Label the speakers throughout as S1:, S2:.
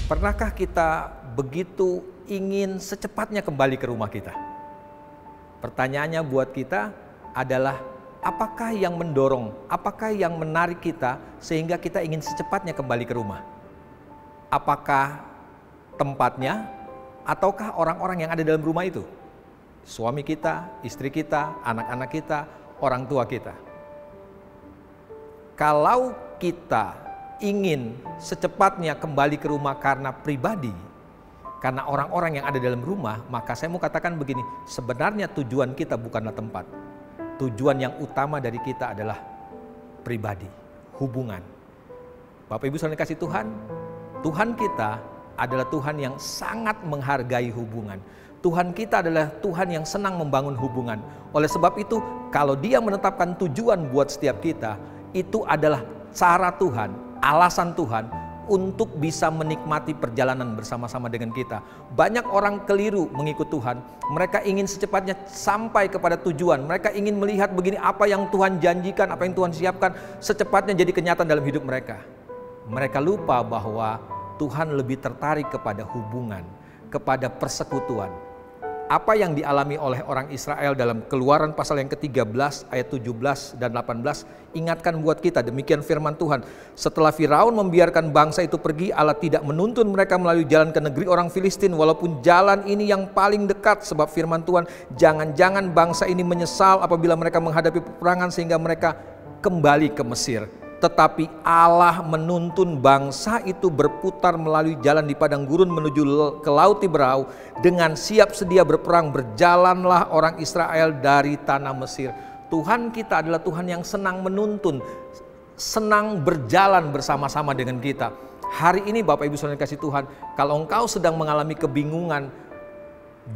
S1: Pernahkah kita begitu ingin secepatnya kembali ke rumah kita? Pertanyaannya buat kita adalah, apakah yang mendorong, apakah yang menarik kita sehingga kita ingin secepatnya kembali ke rumah? Apakah tempatnya ataukah orang-orang yang ada dalam rumah itu? Suami kita, istri kita, anak-anak kita, orang tua kita. Kalau kita ingin secepatnya kembali ke rumah karena pribadi, karena orang-orang yang ada dalam rumah, maka saya mau katakan begini, sebenarnya tujuan kita bukanlah tempat. Tujuan yang utama dari kita adalah pribadi, hubungan. Bapak Ibu saudara kasih Tuhan, Tuhan kita adalah Tuhan yang sangat menghargai hubungan. Tuhan kita adalah Tuhan yang senang membangun hubungan. Oleh sebab itu, kalau Dia menetapkan tujuan buat setiap kita, itu adalah cara Tuhan, alasan Tuhan untuk bisa menikmati perjalanan bersama-sama dengan kita. Banyak orang keliru mengikut Tuhan. Mereka ingin secepatnya sampai kepada tujuan. Mereka ingin melihat begini apa yang Tuhan janjikan, apa yang Tuhan siapkan, secepatnya jadi kenyataan dalam hidup mereka. Mereka lupa bahwa Tuhan lebih tertarik kepada hubungan, kepada persekutuan. Apa yang dialami oleh orang Israel dalam Keluaran pasal yang ke-13 ayat 17 dan 18 ingatkan buat kita, demikian firman Tuhan. Setelah Firaun membiarkan bangsa itu pergi, Allah tidak menuntun mereka melalui jalan ke negeri orang Filistin, walaupun jalan ini yang paling dekat, sebab firman Tuhan, jangan-jangan bangsa ini menyesal apabila mereka menghadapi peperangan sehingga mereka kembali ke Mesir. Tetapi Allah menuntun bangsa itu berputar melalui jalan di padang gurun menuju ke Laut Tiberau. Dengan siap sedia berperang, berjalanlah orang Israel dari tanah Mesir. Tuhan kita adalah Tuhan yang senang menuntun, senang berjalan bersama-sama dengan kita. Hari ini Bapak Ibu saudara kasih Tuhan, kalau engkau sedang mengalami kebingungan,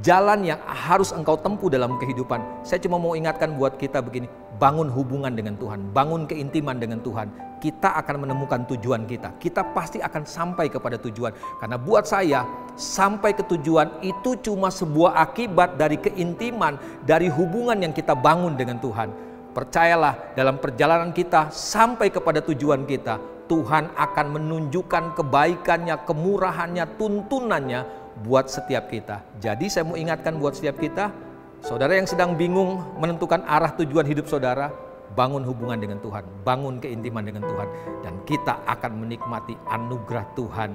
S1: jalan yang harus engkau tempuh dalam kehidupan, saya cuma mau ingatkan buat kita begini, bangun hubungan dengan Tuhan, bangun keintiman dengan Tuhan. Kita akan menemukan tujuan kita. Kita pasti akan sampai kepada tujuan. Karena buat saya, sampai ke tujuan itu cuma sebuah akibat dari keintiman, dari hubungan yang kita bangun dengan Tuhan. Percayalah, dalam perjalanan kita sampai kepada tujuan kita, Tuhan akan menunjukkan kebaikannya, kemurahannya, tuntunannya buat setiap kita. Jadi saya mau ingatkan buat setiap kita, saudara yang sedang bingung menentukan arah tujuan hidup saudara, bangun hubungan dengan Tuhan, bangun keintiman dengan Tuhan, dan kita akan menikmati anugerah Tuhan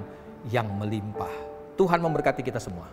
S1: yang melimpah. Tuhan memberkati kita semua.